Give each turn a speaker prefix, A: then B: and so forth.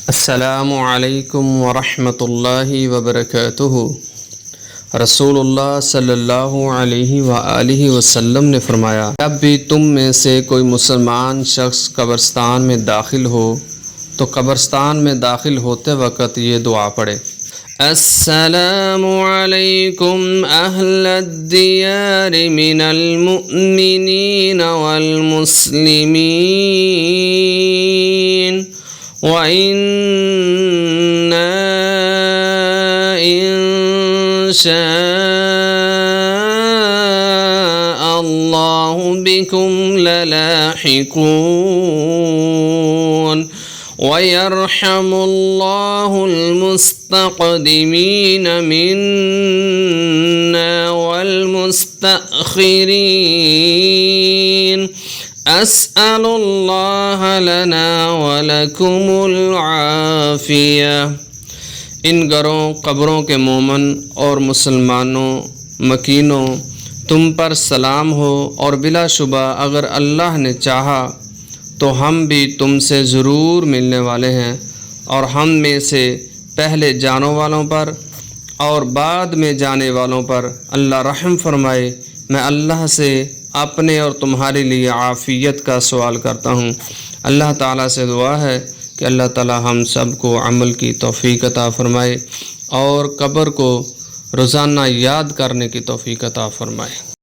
A: अस्सलामु अलैकुम वरहमतुल्लाहि वबरकातुहु। रसूलुल्लाह सल्लल्लाहु अलैहि वआलिहि वसल्लम ने फरमाया, जब भी तुम में से कोई मुसलमान शख्स कब्रिस्तान में दाखिल हो तो कब्रिस्तान में दाखिल होते वक़्त ये दुआ पढ़े, अस्सलामु अलैकुम अहलद्दियार मिनल मुअमिनीन वल मुस्लिमीन व इन्ना इंशाअल्लाहु बिकुम ललाहिकून व यरहमुल्लाहुल मुस्तक़दिमीन मिन्ना वल मुस्तअख़िरीन अस्अलुल्लाह लना व लकुमुल आफ़िया। इन घरों कब्रों के मोमन और मुसलमानों मकीनों, तुम पर सलाम हो, और बिलाशुबा अगर अल्लाह ने चाहा तो हम भी तुमसे ज़रूर मिलने वाले हैं, और हम में से पहले जानों वालों पर और बाद में जाने वालों पर अल्लाह रहम फरमाए। मैं अल्लाह से अपने और तुम्हारे लिए आफ़ियत का सवाल करता हूँ। अल्लाह ताला से दुआ है कि अल्लाह ताला हम सब को अमल की तौफ़ीक़ अता फ़रमाए और कब्र को रोज़ाना याद करने की तौफ़ीक़ अता फ़रमाए।